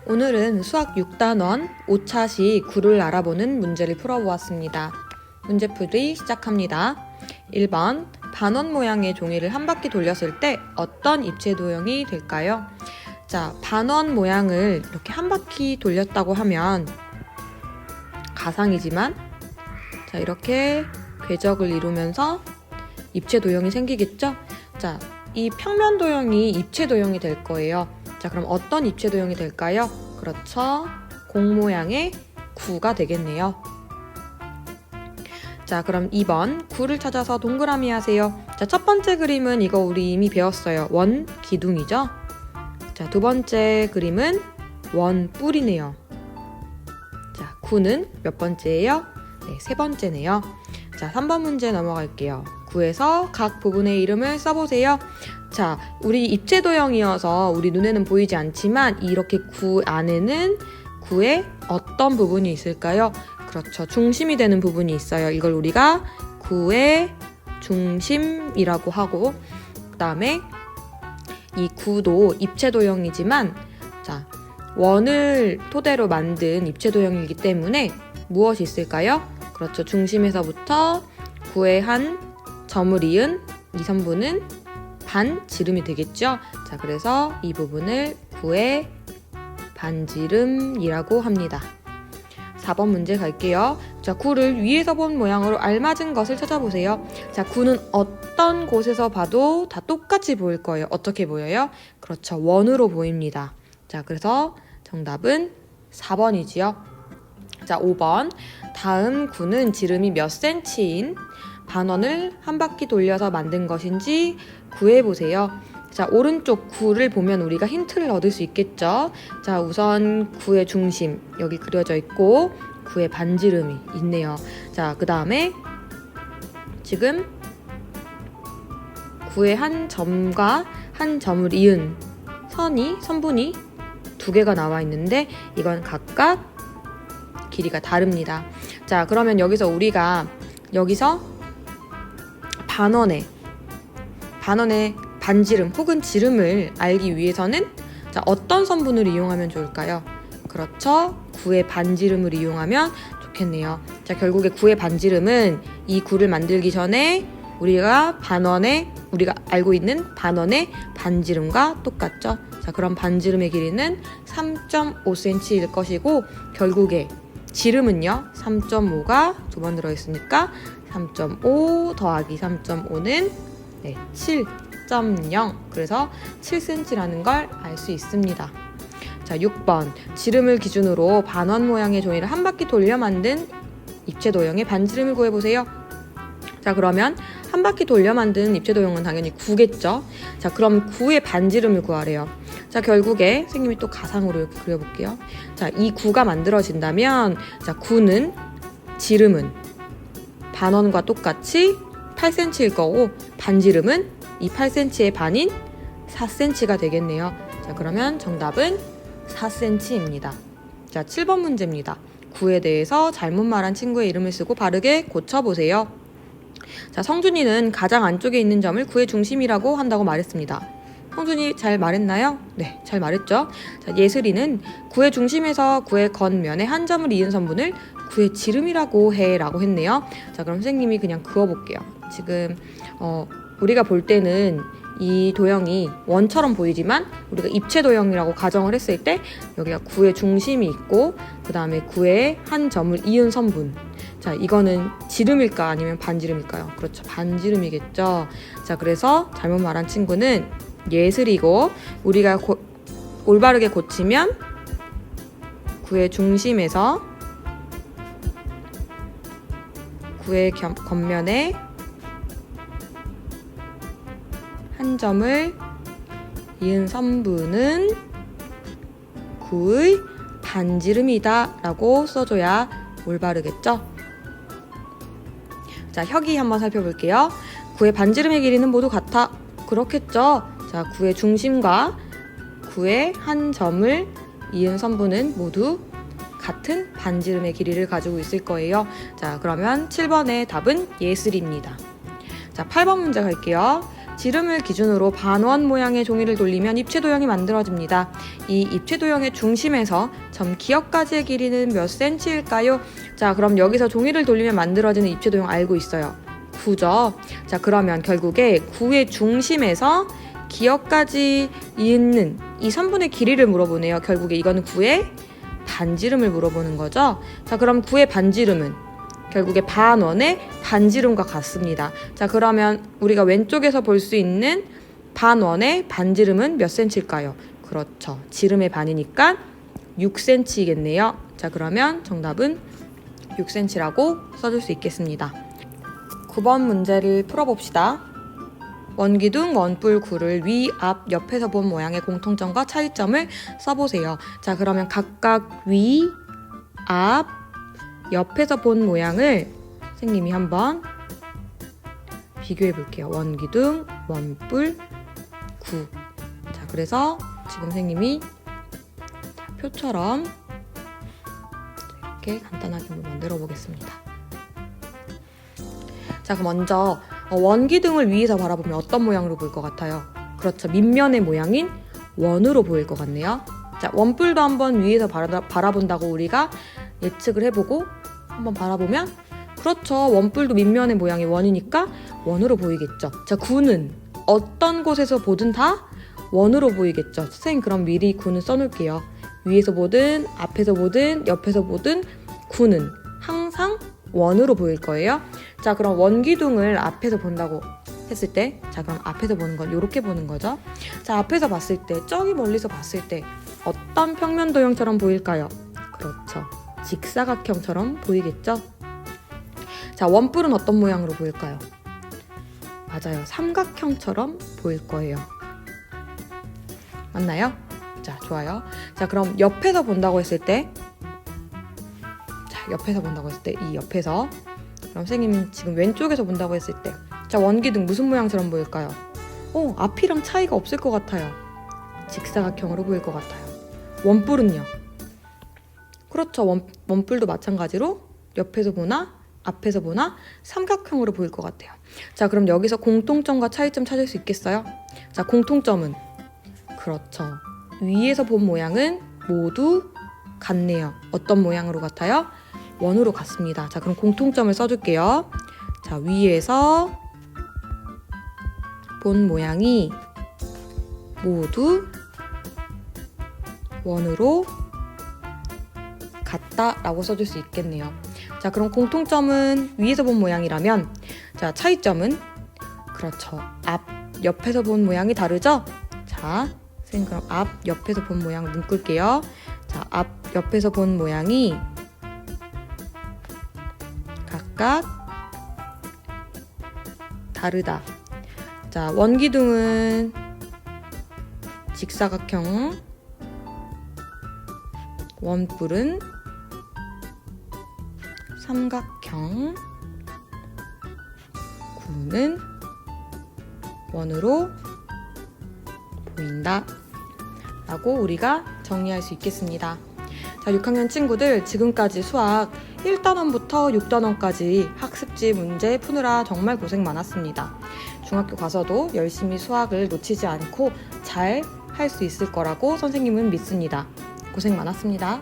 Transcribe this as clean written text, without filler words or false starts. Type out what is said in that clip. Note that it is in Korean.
오늘은 수학 6단원 5차시 구를 알아보는 문제를 풀어보았습니다. 문제풀이 시작합니다. 1번, 반원 모양의 종이를 한 바퀴 돌렸을 때 어떤 입체 도형이 될까요? 자, 반원 모양을 이렇게 한 바퀴 돌렸다고 하면 가상이지만 자, 이렇게 궤적을 이루면서 입체 도형이 생기겠죠? 자, 이 평면 도형이 입체 도형이 될 거예요. 자, 그럼 어떤 입체 도형이 될까요? 그렇죠. 공 모양의 구가 되겠네요. 자, 그럼 2번 구를 찾아서 동그라미 하세요. 자, 첫 번째 그림은 이거 우리 이미 배웠어요. 원 기둥이죠. 자, 두 번째 그림은 원 뿔이네요. 자, 구는 몇 번째예요? 네, 세 번째네요. 자, 3번 문제 넘어갈게요. 구에서 각 부분의 이름을 써보세요. 자, 우리 입체 도형이어서 우리 눈에는 보이지 않지만 이렇게 구 안에는 구의 어떤 부분이 있을까요? 그렇죠. 중심이 되는 부분이 있어요. 이걸 우리가 구의 중심이라고 하고, 그 다음에 이 구도 입체 도형이지만 자, 원을 토대로 만든 입체 도형이기 때문에 무엇이 있을까요? 그렇죠. 중심에서부터 구의 한 점을 이은 이 선분은 반지름이 되겠죠. 자, 그래서 이 부분을 구의 반지름이라고 합니다. 4번 문제 갈게요. 자, 구를 위에서 본 모양으로 알맞은 것을 찾아보세요. 자, 구는 어떤 곳에서 봐도 다 똑같이 보일 거예요. 어떻게 보여요? 그렇죠. 원으로 보입니다. 자, 그래서 정답은 4번이지요. 자, 5번. 다음 구는 지름이 몇 cm인 반원을 한 바퀴 돌려서 만든 것인지 구해보세요. 자, 오른쪽 구를 보면 우리가 힌트를 얻을 수 있겠죠. 자, 우선 구의 중심 여기 그려져 있고 구의 반지름이 있네요. 자, 그 다음에 지금 구의 한 점과 한 점을 이은 선분이 두 개가 나와 있는데 이건 각각 길이가 다릅니다. 자, 그러면 여기서 반원의 반지름 혹은 지름을 알기 위해서는 자, 어떤 선분을 이용하면 좋을까요? 그렇죠. 구의 반지름을 이용하면 좋겠네요. 자, 결국에 구의 반지름은 이 구를 만들기 전에 우리가 알고 있는 반원의 반지름과 똑같죠. 자, 그럼 반지름의 길이는 3.5cm일 것이고 결국에 지름은요. 3.5가 두 번 들어있으니까 3.5 더하기 3.5는 7.0 그래서 7cm라는 걸 알 수 있습니다. 자, 6번 지름을 기준으로 반원 모양의 종이를 한 바퀴 돌려 만든 입체 도형의 반지름을 구해보세요. 자, 그러면 한 바퀴 돌려 만든 입체 도형은 당연히 9겠죠. 자, 그럼 9의 반지름을 구하래요. 자, 결국에 선생님이 또 가상으로 이렇게 그려볼게요. 자, 이 9가 만들어진다면 자, 9는 지름은 반원과 똑같이 8cm일 거고 반지름은 이 8cm의 반인 4cm가 되겠네요. 자, 그러면 정답은 4cm입니다. 자, 7번 문제입니다. 9에 대해서 잘못 말한 친구의 이름을 쓰고 바르게 고쳐보세요. 자, 성준이는 가장 안쪽에 있는 점을 구의 중심이라고 한다고 말했습니다. 성준이 잘 말했나요? 네, 잘 말했죠. 자, 예슬이는 구의 중심에서 구의 겉면에 한 점을 이은 선분을 구의 지름이라고 해 라고 했네요. 자, 그럼 선생님이 그냥 그어볼게요. 지금 우리가 볼 때는 이 도형이 원처럼 보이지만 우리가 입체 도형이라고 가정을 했을 때 여기가 구의 중심이 있고 그 다음에 구의 한 점을 이은 선분. 자, 이거는 지름일까 아니면 반지름일까요? 그렇죠, 반지름이겠죠. 자, 그래서 잘못 말한 친구는 예슬이고 우리가 올바르게 고치면 구의 중심에서 구의 겉면에 한 점을 이은 선분은 구의 반지름이다 라고 써줘야 올바르겠죠. 자, 혁이 한번 살펴볼게요. 구의 반지름의 길이는 모두 같아. 그렇겠죠. 자, 구의 중심과 구의 한 점을 이은 선분은 모두 같은 반지름의 길이를 가지고 있을 거예요. 자, 그러면 7번의 답은 예슬입니다. 자, 8번 문제 갈게요. 지름을 기준으로 반원 모양의 종이를 돌리면 입체 도형이 만들어집니다. 이 입체 도형의 중심에서 점 기역까지의 길이는 몇 센치일까요? 자, 그럼 여기서 종이를 돌리면 만들어지는 입체 도형 알고 있어요. 9죠. 자, 그러면 결국에 9의 중심에서 기역까지 있는 이 선분의 길이를 물어보네요. 결국에 이거는 9의 반지름을 물어보는 거죠. 자, 그럼 9의 반지름은 결국에 반원의 반지름과 같습니다. 자, 그러면 우리가 왼쪽에서 볼 수 있는 반원의 반지름은 몇 센치일까요? 그렇죠. 지름의 반이니까 6cm이겠네요. 자, 그러면 정답은 6cm라고 써줄 수 있겠습니다. 9번 문제를 풀어봅시다. 원기둥, 원뿔, 구를 위, 앞, 옆에서 본 모양의 공통점과 차이점을 써보세요. 자, 그러면 각각 위, 앞, 옆에서 본 모양을 선생님이 한번 비교해 볼게요. 원기둥, 원뿔, 구. 자, 그래서 지금 선생님이 표처럼 이렇게 간단하게 한번 만들어 보겠습니다. 자, 그럼 먼저 원기둥을 위에서 바라보면 어떤 모양으로 보일 것 같아요? 그렇죠. 밑면의 모양인 원으로 보일 것 같네요. 자, 원뿔도 한번 위에서 바라본다고 우리가 예측을 해보고 한번 바라보면 그렇죠. 원뿔도 밑면의 모양이 원이니까 원으로 보이겠죠. 자, 구는 어떤 곳에서 보든 다 원으로 보이겠죠. 선생님 그럼 미리 구는 써놓을게요. 위에서 보든 앞에서 보든 옆에서 보든 구는 항상 원으로 보일 거예요. 자, 그럼 원기둥을 앞에서 본다고 했을 때, 자, 그럼 앞에서 보는 건 이렇게 보는 거죠. 자, 앞에서 봤을 때, 저기 멀리서 봤을 때 어떤 평면 도형처럼 보일까요? 그렇죠. 직사각형처럼 보이겠죠. 자, 원뿔은 어떤 모양으로 보일까요? 맞아요. 삼각형처럼 보일 거예요. 맞나요? 자, 좋아요. 자, 그럼 옆에서 본다고 했을 때, 자, 옆에서 본다고 했을 때, 이 옆에서, 그럼 선생님 지금 왼쪽에서 본다고 했을 때, 자, 원기둥 무슨 모양처럼 보일까요? 앞이랑 차이가 없을 것 같아요. 직사각형으로 보일 것 같아요. 원뿔은요? 그렇죠. 원뿔도 마찬가지로 옆에서 보나 앞에서 보나 삼각형으로 보일 것 같아요. 자, 그럼 여기서 공통점과 차이점 찾을 수 있겠어요? 자, 공통점은 그렇죠. 위에서 본 모양은 모두 같네요. 어떤 모양으로 같아요? 원으로 같습니다. 자, 그럼 공통점을 써줄게요. 자, 위에서 본 모양이 모두 원으로 같다라고 써줄 수 있겠네요. 자, 그럼 공통점은 위에서 본 모양이라면, 자, 차이점은 그렇죠. 앞, 옆에서 본 모양이 다르죠? 자, 선생님 그럼 앞, 옆에서 본 모양을 묶을게요. 자, 앞, 옆에서 본 모양이 각각 다르다. 자, 원기둥은 직사각형, 원뿔은 삼각형, 구는 원으로 보인다 라고 우리가 정리할 수 있겠습니다. 자, 6학년 친구들 지금까지 수학 1단원부터 6단원까지 학습지 문제 푸느라 정말 고생 많았습니다. 중학교 가서도 열심히 수학을 놓치지 않고 잘 할 수 있을 거라고 선생님은 믿습니다. 고생 많았습니다.